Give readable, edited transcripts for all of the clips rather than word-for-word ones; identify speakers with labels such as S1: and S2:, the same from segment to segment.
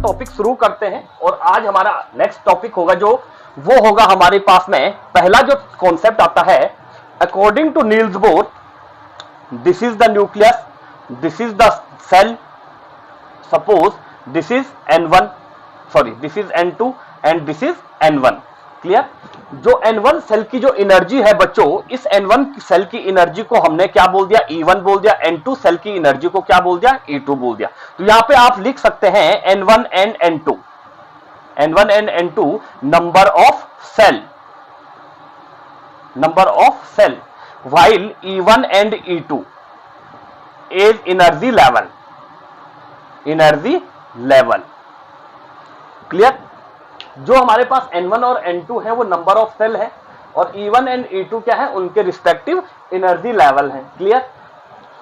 S1: Topic शुरू करते हैं। और आज हमारा नेक्स्ट टॉपिक होगा जो वो होगा हमारे पास में पहला जो कॉन्सेप्ट आता है, according to Niels Bohr, this is the nucleus, this is the cell, suppose this is N1, sorry this is N2 and this is N1। Clear? जो N1 सेल की जो एनर्जी है बच्चों, इस N1 सेल की energy को हमने क्या बोल दिया, E1 बोल दिया। N2 सेल की एनर्जी को क्या बोल दिया, E2 बोल दिया। तो यहां पे आप लिख सकते हैं N1 and N2, N1 and N2 number of cell, number of cell, while E1 and E2 is energy level, energy level. Clear? जो हमारे पास N1 और N2 है वो नंबर ऑफ सेल है, और E1 एंड E2 क्या है, उनके रिस्पेक्टिव एनर्जी लेवल है। Clear?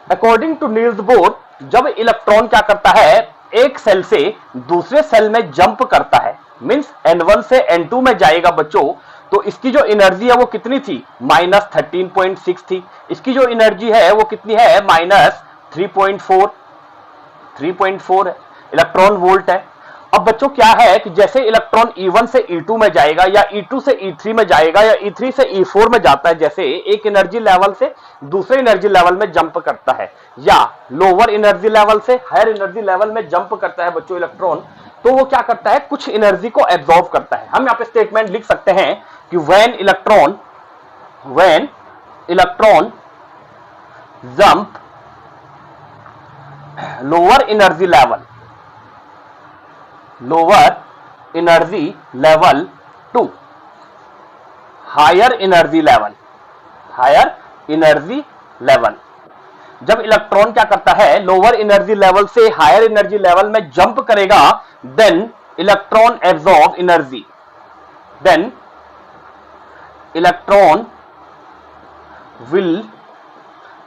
S1: According to Niels Bohr, जब इलेक्ट्रॉन क्या करता है, एक सेल से दूसरे सेल में जंप करता है, मींस N1 से N2 में जाएगा बच्चों, तो इसकी जो एनर्जी है वो कितनी थी, -13.6 थी। इसकी जो एनर्जी है वो कितनी है, -3.4 है, इलेक्ट्रॉन वोल्ट है। अब बच्चों क्या है कि जैसे इलेक्ट्रॉन E1 से E2 में जाएगा, या E2 से E3 में जाएगा, या E3 से E4 में जाता है, जैसे एक एनर्जी लेवल से दूसरे एनर्जी लेवल में जंप करता है, या लोअर एनर्जी लेवल से हायर एनर्जी लेवल में जंप करता है बच्चों इलेक्ट्रॉन, तो वो क्या करता है, कुछ एनर्जी को एब्जॉर्ब करता है। हम यहाँ पे स्टेटमेंट लिख सकते हैं कि when electron jump lower energy level to higher energy level, जब इलेक्ट्रॉन क्या करता है, लोअर एनर्जी लेवल से हायर एनर्जी लेवल में जंप करेगा, then electron absorb energy, then electron will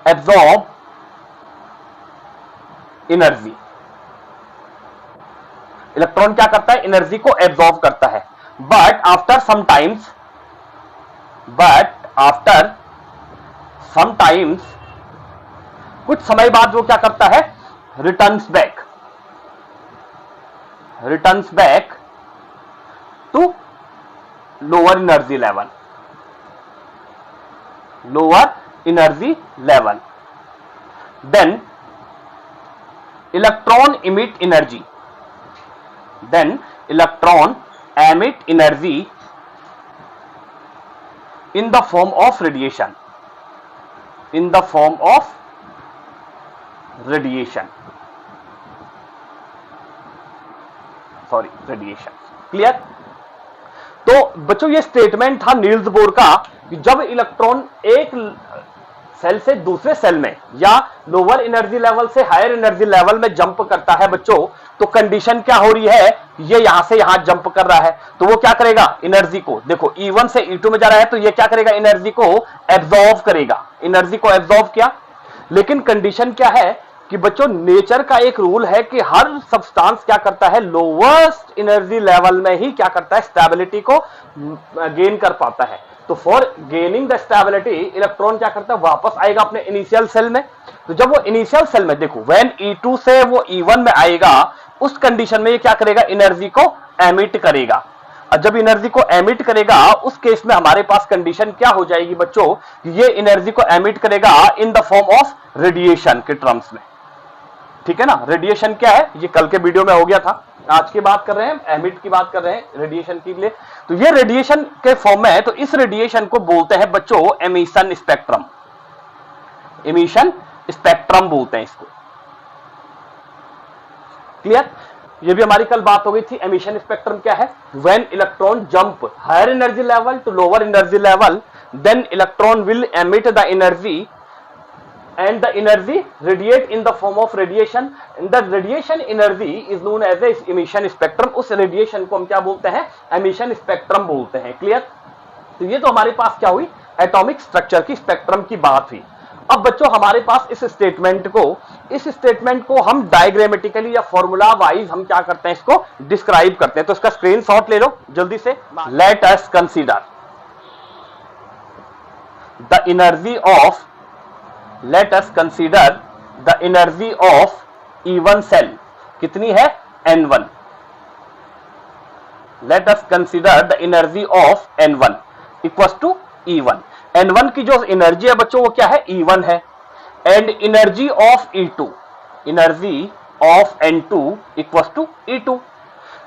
S1: absorb energy. Electron क्या करता है, एनर्जी को एब्जॉर्ब करता है। बट आफ्टर सम टाइम्स कुछ समय बाद वो क्या करता है, returns back to lower energy level, then electron emit energy in the form of radiation, clear? तो बच्चों ये स्टेटमेंट था नील्स बोर का कि जब इलेक्ट्रॉन एक सेल से दूसरे सेल में या लोअर एनर्जी लेवल से हायर एनर्जी लेवल में जंप करता है बच्चों, तो कंडीशन क्या हो रही है, ये यहां से यहां जंप कर रहा है, तो वो क्या करेगा, एनर्जी को, देखो E1 से E2 में जा रहा है, तो ये क्या करेगा, एनर्जी को एब्जॉर्ब करेगा, एनर्जी को एब्जॉर्ब किया। लेकिन कंडीशन क्या है कि बच्चों नेचर का एक रूल है कि हर सब्सटेंस क्या करता है, लोवेस्ट एनर्जी लेवल में ही क्या करता है, स्टेबिलिटी को गेन कर पाता है। तो for gaining the stability electron क्या करता है, वापस आएगा अपने इनिशियल सेल में। तो जब वो इनिशियल सेल में, देखो व्हेन E2 से वो E1 में आएगा, उस कंडीशन में ये क्या करेगा, एनर्जी को एमिट करेगा। और जब एनर्जी को एमिट करेगा, उस केस में हमारे पास कंडीशन क्या हो जाएगी बच्चों, ये एनर्जी को एमिट करेगा in the form of radiation के टर्म्स में। ठीक है ना? रेडिएशन क्या है, ये कल के वीडियो में हो गया था, आज की बात कर रहे हैं, एमिट की बात कर रहे हैं रेडिएशन के लिए। तो ये रेडिएशन के फॉर्म में है, तो इस रेडिएशन को बोलते हैं बच्चों एमिशन स्पेक्ट्रम, बोलते हैं इसको। क्लियर? ये भी हमारी कल बात हो गई थी। एमिशन स्पेक्ट्रम क्या है, when electron jump higher energy level to lower energy level, then electron will emit the energy and the energy radiate in the form of radiation, and the radiation energy is known as a emission spectrum। उस radiation को हम क्या बोलते हैं, emission spectrum बोलते हैं। Clear? तो ये तो हमारे पास क्या हुई, एटॉमिक स्ट्रक्चर की स्पेक्ट्रम की बात हुई। अब बच्चों हमारे पास इस स्टेटमेंट को हम डायग्रामेटिकली या फॉर्मूला वाइज हम क्या करते हैं, इसको डिस्क्राइब करते हैं। तो इसका स्क्रीनशॉट ले लो जल्दी से। Let us consider the energy of E1 cell कितनी है, N1, let us consider the energy of N1 equals to E1। N1 की जो एनर्जी है बच्चों वो क्या है, E1 है, and energy of E2, energy of N2 equals to E2।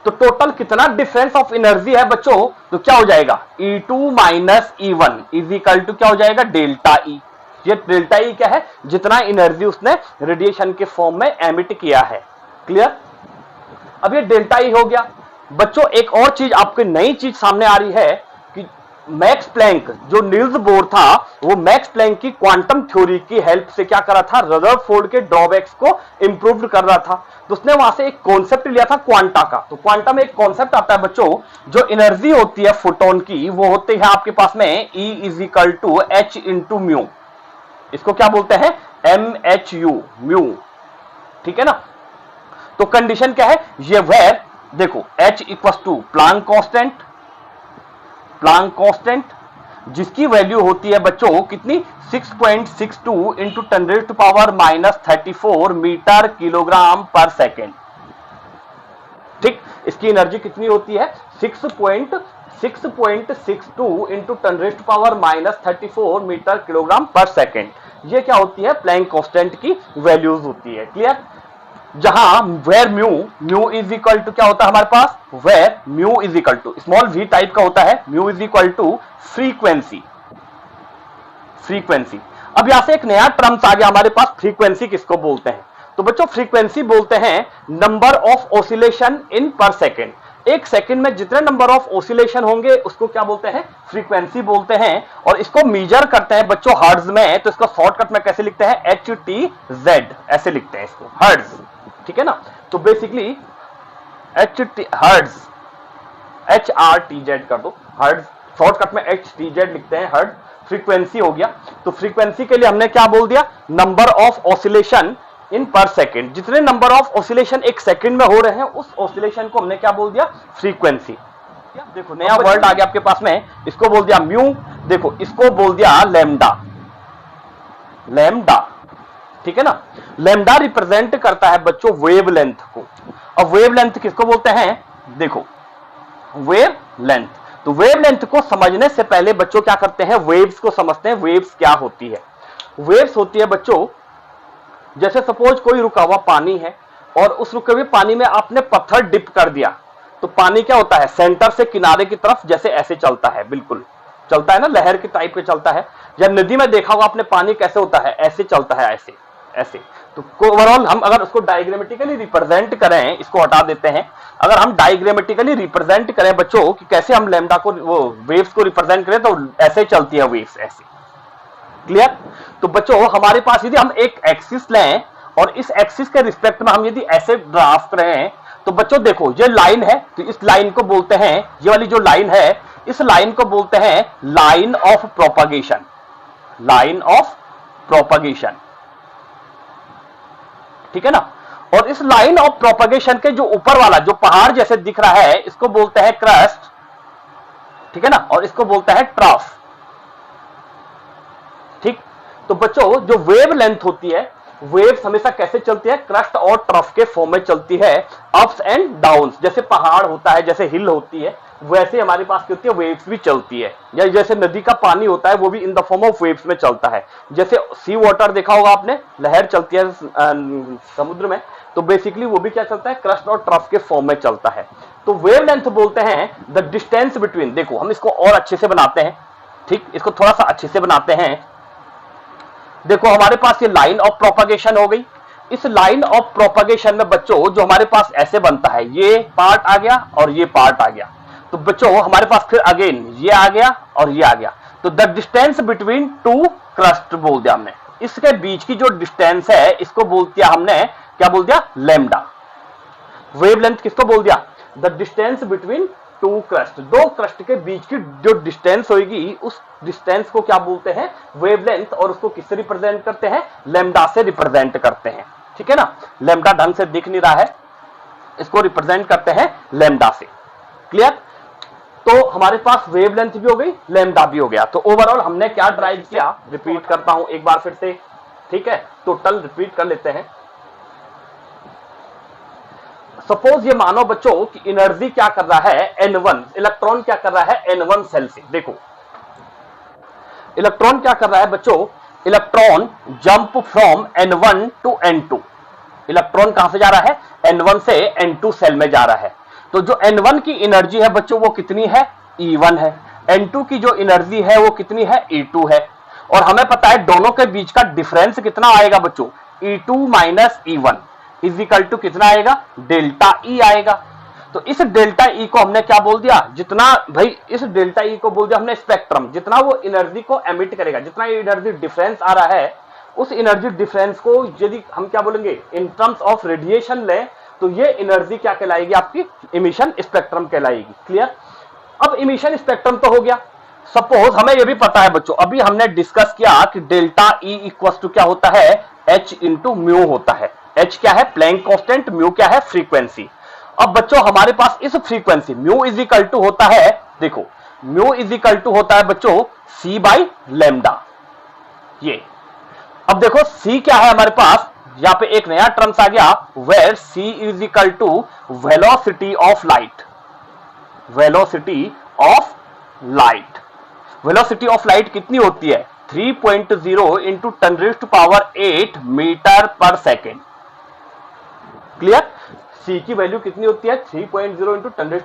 S1: तो टोटल कितना डिफरेंस ऑफ एनर्जी है बच्चों, तो क्या हो जाएगा, E2 minus E1 is equal to क्या हो जाएगा, डेल्टा E। ये डेल्टा E क्या है, जितना एनर्जी उसने रेडिएशन के फॉर्म में एमिट किया है। क्लियर। अब ये डेल्टा E हो गया बच्चों। एक और चीज आपको नई चीज सामने आ रही है कि मैक्स प्लैंक, जो नील्स बोर था, वो मैक्स प्लैंक की क्वांटम थ्योरी की हेल्प से क्या कर रहा था, रदरफोर्ड के ड्रॉबैक्स को इंप्रूव कर रहा था। तो उसने वहां से एक कॉन्सेप्ट लिया था क्वांटा का। तो क्वांटा में एक कॉन्सेप्ट आता है बच्चों, जो एनर्जी होती है फोटोन की, वो होती है आपके पास में E is equal to H into mu. इसको क्या बोलते हैं, MHU, म्यू। ठीक है ना। तो कंडीशन क्या है, ये वेर देखो H equal to Planck constant, Planck constant जिसकी वैल्यू होती है बच्चों कितनी, 6.62 into 10⁻⁻34 metre kilogram per second. ठीक, इसकी एनर्जी कितनी होती है, 6.62 into 10⁻⁻34 metre kilogram per second. ये क्या होती है, प्लैंक कांस्टेंट की वैल्यूज होती है। क्लियर। जहां where mu is equal to क्या होता है हमारे पास, where mu is equal to small v type का होता है, mu is equal to frequency. Frequency, अब यहां से एक नया टर्म्स आ गया हमारे पास, फ्रीक्वेंसी किसको बोलते हैं, तो बच्चों फ्रीक्वेंसी बोलते हैं नंबर ऑफ ऑसिलेशन इन पर सेकेंड। एक सेकंड में जितने नंबर ऑफ ऑसिलेशन होंगे उसको क्या बोलते हैं, फ्रीक्वेंसी बोलते हैं। और इसको मेजर करते हैं बच्चों हर्ट्ज में, तो इसको शॉर्टकट में कैसे लिखते हैं, HTZ ऐसे लिखते हैं इसको, हर्ट्ज। ठीक है ना। तो बेसिकली हर्ट्ज, HRTZ कर दो, हर्ट्ज शॉर्टकट में HTZ लिखते हैं, हर्ट्ज फ्रीक्वेंसी हो गया। तो फ्रीक्वेंसी के लिए हमने क्या बोल दिया, नंबर ऑफ ऑसिलेशन इन पर सेकेंड। जितने नंबर ऑफ ऑसिलेशन एक सेकंड में हो रहे हैं उस ऑसिलेशन को हमने क्या बोल दिया, फ्रीक्वेंसी। देखो नया वर्ड आ गया आपके पास में, इसको बोल दिया म्यू, देखो इसको बोल दिया लैम्डा, लैम्डा। ठीक है ना। लैम्डा रिप्रेजेंट करता है बच्चों वेवलेंथ को। अब वेवलेंथ किसको बोलते हैं, देखो वेवलेंथ। तो वेवलेंथ को समझने से पहले बच्चों क्या करते हैं, वेव्स को समझते हैं। वेव्स क्या होती है, वेव्स होती है बच्चों, जैसे सपोज कोई रुका हुआ पानी है और उस रुके हुए पानी में आपने पत्थर डिप कर दिया, तो पानी क्या होता है, सेंटर से किनारे की तरफ जैसे ऐसे चलता है, बिल्कुल चलता है ना, लहर के टाइप के चलता है। या नदी में देखा होगा आपने पानी कैसे होता है, ऐसे चलता है, ऐसे ऐसे। तो ओवरऑल हम अगर उसको डायग्रामेटिकली रिप्रेजेंट करें, इसको हटा देते हैं, अगर हम डायग्रामेटिकली रिप्रेजेंट करें बच्चों कि कैसे हम लैम्डा को, वो वेव्स को रिप्रेजेंट करें, तो ऐसे चलती है वेव्स, ऐसे। क्लियर। तो बच्चों हमारे पास यदि हम एक एक्सिस लें और इस एक्सिस के रिस्पेक्ट में हम यदि ऐसे ड्राफ्ट करें, तो बच्चों देखो ये लाइन है, तो इस लाइन को बोलते हैं, ये वाली जो लाइन है, इस लाइन को बोलते हैं line of propagation, line of propagation. ठीक है ना। और इस लाइन ऑफ प्रोपगेशन के जो ऊपर वाला जो पहाड़ जैसे दिख रहा है, इसको बोलते हैं क्रस्ट। ठीक है ना। और इसको बोलते हैं ट्रफ। ठीक। तो बच्चों जो वेव लेंथ होती है, वेव्स हमेशा कैसे चलती है, क्रस्ट और ट्रफ के फॉर्म में चलती है, अप्स एंड डाउन्स। जैसे पहाड़ होता है, जैसे हिल होती है, वैसे हमारे पास क्या होती है, वेव्स भी चलती है। या जैसे नदी का पानी होता है वो भी in the form of waves में चलता है। जैसे सी वाटर देखा होगा आपने, लहर चलती है समुद्र में, तो बेसिकली वो भी क्या चलता है, क्रस्ट और ट्रफ के फॉर्म में चलता है। तो वेव लेंथ बोलते हैं द डिस्टेंस बिटवीन, देखो हम इसको और अच्छे से बनाते हैं। ठीक, इसको थोड़ा सा अच्छे से बनाते हैं। देखो हमारे पास ये लाइन ऑफ प्रोपगेशन हो गई। इस लाइन ऑफ प्रोपगेशन में बच्चों जो हमारे पास ऐसे बनता है, ये पार्ट आ गया और ये पार्ट आ गया। तो बच्चों हमारे पास फिर अगेन ये आ गया और ये आ गया। तो the distance between two crust बोल दिया हमने। इसके बीच की जो डिस्टेंस है इसको बोल दिया हमने, क्या बोल दिया, लैम्डा। वेवलेंथ किसको बोल दिया, the distance between two crust. दो क्रस्ट के बीच की जो डिस्टेंस होगी उस डिस्टेंस को क्या बोलते हैं, वेवलेंथ। और उसको किससे रिप्रेजेंट करते हैं, लैम्डा से रिप्रेजेंट करते हैं। ठीक है ना। लैम्डा ढंग से दिख नहीं रहा है, इसको रिप्रेजेंट करते हैं लैम्डा से। क्लियर। तो हमारे पास वेवलेंथ भी हो गई, लैम्डा भी हो गया। तो ओवरऑल हमने क्या ड्राइव किया, रिपीट करता हूं एक बार फिर से। ठीक है, टोटल रिपीट कर लेते हैं। सपोज ये मानो बच्चों कि एनर्जी क्या कर रहा है N1, इलेक्ट्रॉन क्या कर रहा है N1 सेल से। देखो इलेक्ट्रॉन क्या कर रहा है बच्चों, electron jump from N1 to N2। Electron कहां से जा रहा है, N1 से N2 सेल में जा रहा है। तो जो N1 की एनर्जी है बच्चों वो कितनी है, E1 है। N2 की जो एनर्जी है वो कितनी है, E2 है। और हमें पता है दोनों के बीच का डिफरेंस कितना आएगा बच्चों, E2 minus E1 is equal to कितना आएगा, डेल्टा E आएगा। तो इस डेल्टा E को हमने क्या बोल दिया, जितना भाई इस डेल्टा E को बोल दिया हमने स्पेक्ट्रम, जितना वो एनर्जी को एमिट करेगा, जितना एनर्जी डिफरेंस आ रहा है, उस एनर्जी डिफरेंस को यदि हम क्या बोलेंगे इन टर्म्स ऑफ रेडिएशन लें तो ये एनर्जी क्या कहलाएगी, आपकी इमिशन स्पेक्ट्रम कहलाएगी। क्लियर। अब इमिशन स्पेक्ट्रम तो हो गया। सपोज हमें ये भी पता है बच्चों, अभी हमने डिस्कस किया कि डेल्टा E इक्वल टू क्या होता है, H इंटू म्यू होता है। H क्या है, प्लैंक कांस्टेंट, म्यू क्या है, फ्रीक्वेंसी। अब बच्चों हमारे पास इस frequency mu is equal to होता है, देखो म्यू इज इक्वल टू होता है बच्चों C बाई लैम्डा। ये अब देखो C क्या है हमारे पास, यहां पे एक नया टर्म्स आ गया, where C is equal to velocity of light. Velocity of light, velocity of light कितनी होती है, 3.0 into 10⁸ metre per second. Clear. C की वैल्यू कितनी होती है, 3.0 into 10⁸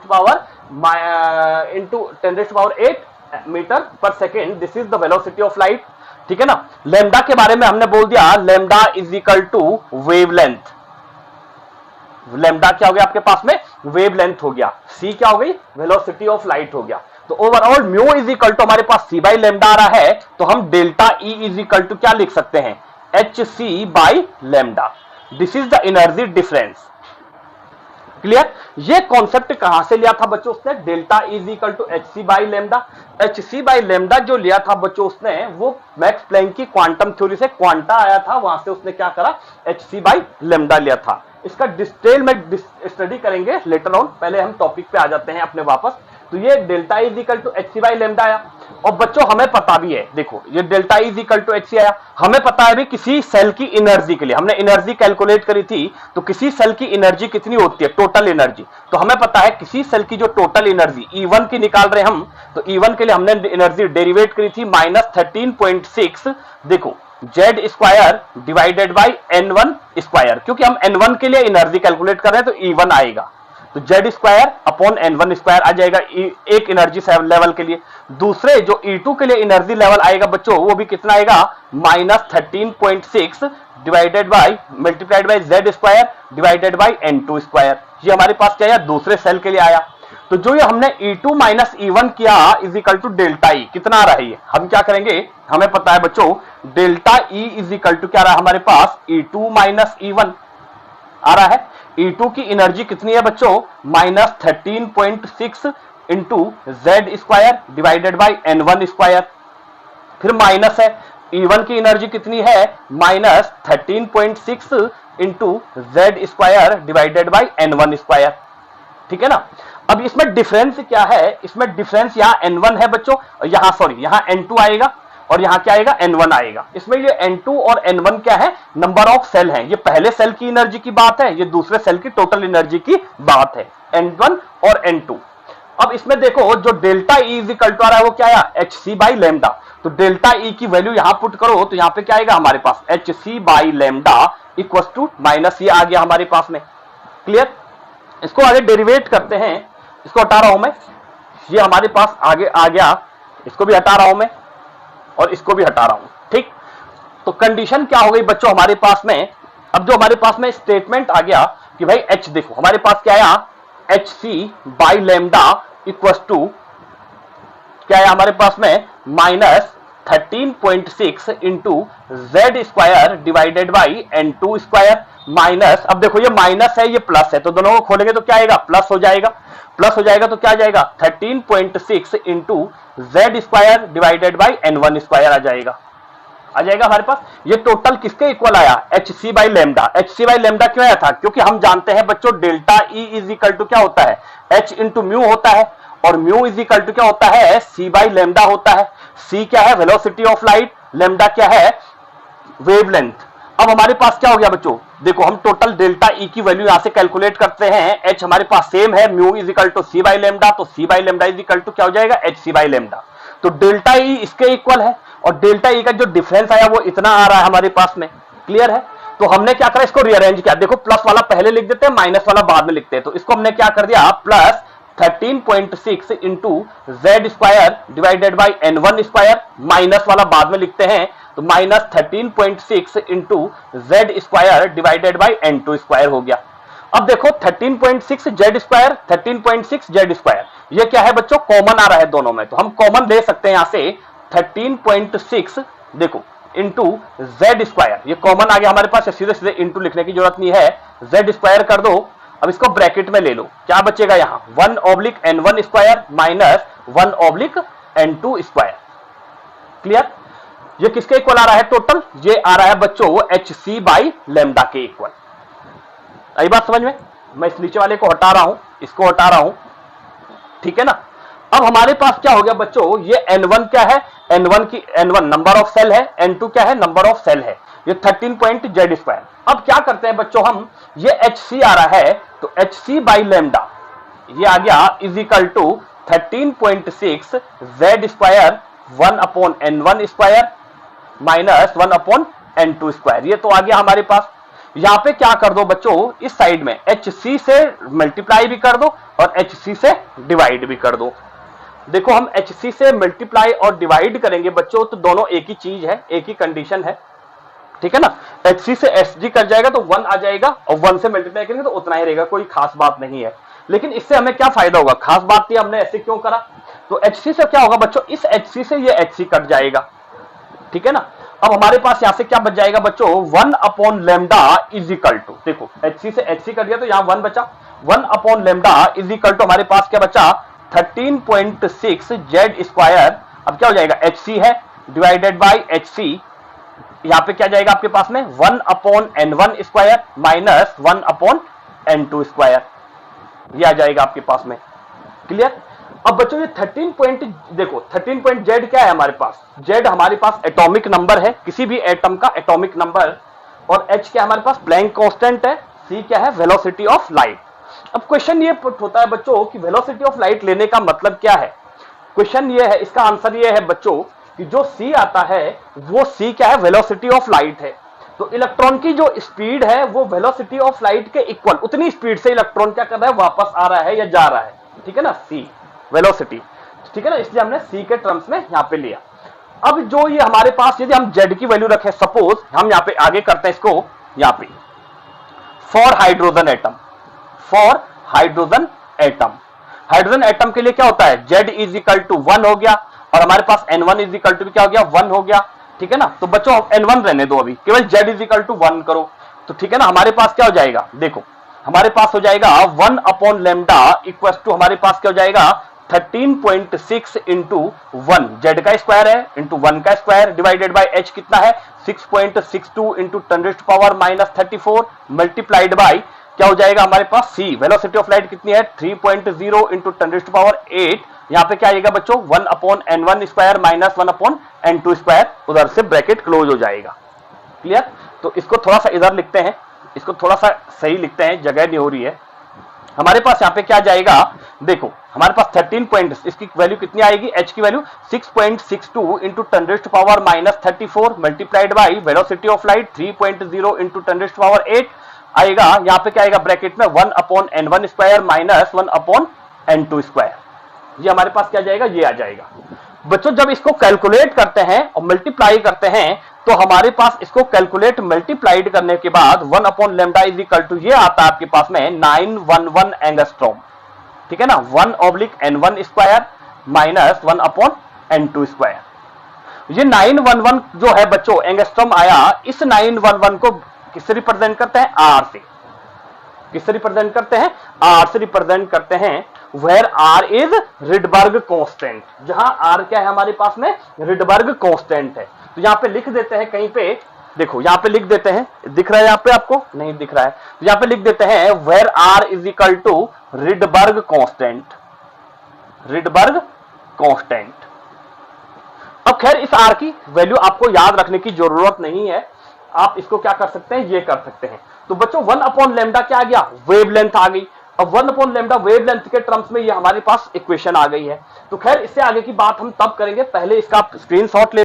S1: metre per second. This is the velocity of light. ठीक है ना। लैम्डा के बारे में हमने बोल दिया, lambda is equal to wavelength. Lambda क्या हो गया आपके पास में, वेवलेंथ हो गया। C क्या हो गई, वेलोसिटी ऑफ लाइट हो गया। तो overall mu is equal to हमारे पास C बाई लैम्डा आ रहा है, तो हम delta E is equal to क्या लिख सकते हैं, HC by lambda. This is the energy difference. Clear. ये कॉन्सेप्ट कहां से लिया था बच्चों उसने, delta is equal to HC by lambda. HC by lambda जो लिया था बच्चों उसने, वो मैक्स प्लैंक की क्वांटम थ्योरी से क्वांटा आया था, वहां से उसने क्या करा, HC बाई लैम्डा लिया था। इसका डिटेल में स्टडी करेंगे लेटर ऑन, पहले हम टॉपिक पे आ जाते हैं अपने वापस। तो ये delta is equal to HC by lambda आया। और बच्चों हमें पता भी है, देखो ये delta is equal to HC आया, हमें पता है भी किसी सेल की एनर्जी के लिए हमने एनर्जी कैलकुलेट करी थी, तो किसी सेल की एनर्जी कितनी होती है, टोटल एनर्जी। तो हमें पता है किसी सेल की जो टोटल एनर्जी E1 की निकाल रहे हम, तो E1 के लिए हमने एनर्जी डेरिवेट करी थी -13.6, देखो Z square divided by N1 square, क्योंकि हम N1 के लिए एनर्जी कैलकुलेट कर रहे हैं तो E1 आएगा, तो Z square upon N1 square आ जाएगा एक एनर्जी लेवल के लिए। दूसरे जो E2 के लिए एनर्जी लेवल आएगा बच्चों, वो भी कितना आएगा, -13.6 divided by multiplied by Z square divided by N2 square. ये हमारे पास क्या आया, दूसरे सेल के लिए आया। तो जो ये हमने E2 माइनस E1 किया is equal to delta E, कितना आ रहा है ये, हम क्या करेंगे, हमें पता है बच्चों delta E is equal to क्या रहा है हमारे पास, E2 माइनस E1 आ रहा है। E2 की एनर्जी कितनी है बच्चों, -13.6 into Z square divided by N1 square. फिर माइनस है, E1 की एनर्जी कितनी है, -13.6 into Z square divided by N1 square. ठीक है ना। अब इसमें डिफरेंस क्या है, इसमें डिफरेंस यहाँ N1 है बच्चों, यहाँ सॉरी यहाँ N2 आएगा और यहाँ क्या आएगा, N1 आएगा। इसमें ये N2 और N1 क्या है, नंबर ऑफ सेल हैं। ये पहले सेल की एनर्जी की बात है, ये दूसरे सेल की टोटल एनर्जी की बात है, N1 और N2। अब इसमें देखो जो delta E is equal to आ रहा है वो क्या आया, HC बाई लैम्डा। तो डेल्टा E की वैल्यू यहां पुट करो तो यहाँ पे क्या आएगा हमारे पास, HC by lambda equal to minus ये आ गया हमारे पास में। क्लियर। इसको आगे डेरिवेट करते हैं, इसको हटा रहा हूं मैं, ये हमारे पास आगे आ गया, इसको भी हटा रहा हूं मैं और इसको भी हटा रहा हूं। ठीक। तो कंडीशन क्या हो गई बच्चों हमारे पास में, अब जो हमारे पास में स्टेटमेंट आ गया कि भाई H देखो हमारे पास क्या आया, HC by lambda equal to क्या है हमारे पास में, -13.6 into Z square divided by N2 square minus, अब देखो ये माइनस है ये प्लस है, तो दोनों को खोलेंगे तो क्या आएगा, प्लस हो जाएगा। प्लस हो जाएगा तो क्या आ जाएगा, 13.6 into Z square divided by N1 square आ जाएगा हमारे पास। ये टोटल किसके इक्वल आया, HC by lambda. HC by lambda क्यों आया था, क्योंकि हम जानते हैं बच्चों delta E is equal to क्या होता है, H इंटू म्यू होता है, और म्यू इज इक्वल टू क्या होता है, C बाई लैम्डा होता है। C क्या है, वेलोसिटी ऑफ लाइट, लैम्डा क्या है, वेवलेंथ। अब हमारे पास क्या हो गया बच्चों, देखो हम टोटल डेल्टा ई की वैल्यू यहां से कैलकुलेट करते हैं। एच हमारे पास सेम है, mu is equal to C by lambda, तो C by lambda is equal to क्या हो जाएगा, एच सी बाई लेमडा। तो डेल्टा ई इसके इक्वल है और डेल्टा ई का जो डिफरेंस आया वो इतना आ रहा है हमारे पास में। क्लियर है? तो हमने क्या करा, इसको रीअरेंज किया। देखो प्लस वाला पहले लिख देते हैं, माइनस वाला बाद में लिखते हैं। तो इसको हमने क्या कर दिया, plus 13.6 into Z square divided by n1 square, minus वाला बाद में लिखते हैं, तो minus 13.6 into Z square divided by n2 square हो गया। अब देखो 13.6 जेड स्क्वायर, 13.6 जेड स्क्वायर, ये क्या है बच्चों, कॉमन आ रहा है दोनों में, तो हम कॉमन ले सकते हैं यहां से 13.6 देखो इंटू जेड स्क्वायर, ये कॉमन आ गया हमारे पास, सीधे सीधे इंटू लिखने की जरूरत नहीं है, जेड स्क्वायर कर दो। अब इसको ब्रैकेट में ले लो, क्या बचेगा यहां 1/n1 square minus 1/n2 square. Clear? ये किसके इक्वल आ रहा है टोटल, ये आ रहा है बच्चों एच सी बाई लेमडा के इक्वल। आई बात समझ में? मैं इस नीचे वाले को हटा रहा हूं, इसको हटा रहा हूं, ठीक है ना। अब हमारे पास क्या हो गया बच्चों, ये n1 क्या है, n1 नंबर ऑफ सेल है, n2 क्या है, नंबर ऑफ सेल है, ये 13.z स्क्वायर। अब क्या करते हैं बच्चों हम, ये hc आ रहा है, तो hc बाई लेमडा ये आ गया is equal to 13.6 z square 1/n1 square minus 1/n2 square, ये तो आ गया हमारे पास। यहां पे क्या कर दो बच्चों, इस साइड में hc से मल्टीप्लाई भी कर दो और hc से डिवाइड भी कर दो। देखो हम hc से मल्टीप्लाई और डिवाइड करेंगे बच्चों, तो दोनों एक ही चीज है, एक ही कंडीशन है, ठीक है ना। hc से hg कट जाएगा तो 1 आ जाएगा और 1 से मल्टीप्लाई करेंगे तो उतना ही रहेगा, कोई खास बात नहीं है। लेकिन इससे हमें क्या फायदा होगा, खास बात थी, हमने ऐसे क्यों करा, तो hc से क्या होगा बच्चों, इस hc से ये hc कट जाएगा, ठीक है ना। अब हमारे पास यहां से क्या बच जाएगा बच्चों, 1/λ इज इक्वल टू, देखो hc से hc कट गया तो यहां 1 बचा, 1/λ इज इक्वल टू हमारे पास क्या बचा 13.6 जेड स्क्वायर। अब क्या हो जाएगा, hc है डिवाइडेड बाई hc, यहां पे क्या जाएगा आपके पास में 1/n1 square minus 1/n2 square, ये आ जाएगा आपके पास में। क्लियर? अब बच्चों ये 13 क्या है हमारे पास, z हमारे पास एटॉमिक नंबर है, किसी भी एटम का एटॉमिक नंबर, और h क्या हमारे पास प्लैंक कांस्टेंट है, c क्या है वेलोसिटी ऑफ लाइट। अब क्वेश्चन ये पुट होता है बच्चों कि वेलोसिटी ऑफ लाइट लेने का मतलब क्या है, क्वेश्चन ये है, इसका आंसर ये है बच्चों कि जो c आता है वो c क्या है, वेलोसिटी ऑफ लाइट है। तो इलेक्ट्रॉन की जो स्पीड है वो वेलोसिटी ऑफ लाइट के इक्वल, उतनी स्पीड से इलेक्ट्रॉन क्या कर रहा है, वापस आ रहा है या जा रहा है, ठीक है ना, c वेलोसिटी, ठीक है ना, इसलिए हमने c के टर्म्स में यहां पे लिया। अब जो ये हमारे पास, यदि हम z की वैल्यू रखें, सपोज हम यहां पे आगे करते हैं इसको, यहां पे for hydrogen atom, for hydrogen atom, hydrogen atom के लिए क्या होता है, z इज इक्वल टू 1 हो गया और हमारे पास n1 इज इक्वल टू क्या हो गया, 1 हो गया, ठीक है ना। तो बच्चों n1 रहने दो, अभी केवल z इज इक्वल टू 1 करो, तो ठीक है ना। हमारे पास क्या हो जाएगा, देखो हमारे पास हो जाएगा 1/λ इक्वल टू हमारे पास क्या हो जाएगा 13.6 इंटू 1, जेड का स्क्वायर है इंटू 1 का स्क्वायर डिवाइडेड बाय h कितना है 6.62 इंटू 10⁻34 मल्टीप्लाइड बाय क्या हो जाएगा हमारे पास c, वेलोसिटी ऑफ लाइट कितनी है 3.0 इंटू 10⁸, यहां पे क्या आएगा बच्चों 1/n1 square minus 1/n2 square, उधर से ब्रैकेट क्लोज हो जाएगा। क्लियर? तो इसको थोड़ा सा इधर लिखते हैं, इसको थोड़ा सा सही लिखते हैं, जगह नहीं हो रही है। हमारे पास यहाँ पे क्या जाएगा, देखो हमारे पास 13 इसकी वैल्यू कितनी आएगी, h की value 6.62 into 10⁻34 multiplied by velocity of light 3.0 into 10⁸ आएगा। यहाँ पे क्या आएगा ब्रैकेट में 1/n1 square minus 1/n2 square, ये हमारे पास क्या जाएगा, ये आ जाएगा। बच्चों जब इसको कैलकुलेट करते हैं और मल्टीप्लाई करते हैं तो हमारे पास इसको कैलकुलेट मल्टीप्लाइड करने के बाद 1/λ इज इक्वल टू ये आता है आपके पास में 911 एंगस्ट्रॉम, ठीक है ना, 1/n1 square minus 1/n2 square. ये 911 जो है बच्चों एंगस्ट्रॉम आया, इस 911 को किससे रिप्रेजेंट करते हैं, आर से, किससे रिप्रेजेंट करते हैं, आर से रिप्रेजेंट करते हैं, where R is Rydberg constant, जहां आर क्या है हमारे पास में रिडबर्ग कांस्टेंट है। तो यहां पे लिख देते हैं कहीं पे, देखो यहां पे लिख देते हैं, दिख रहा है यहां पे आपको, नहीं दिख रहा है, तो यहां पे लिख देते हैं where R is equal to Rydberg constant, Rydberg constant. अब खैर इस आर की वैल्यू आपको याद रखने की जरूरत नहीं है, आप इसको क्या कर सकते हैं, ये कर सकते हैं। तो बच्चों 1/λ क्या आ गया, वेवलेंथ आ गई। अब 1/λ वेवलेंथ के टर्म्स में ये हमारे पास इक्वेशन आ गई है। तो खैर इससे आगे की बात हम तब करेंगे, पहले इसका स्क्रीनशॉट ले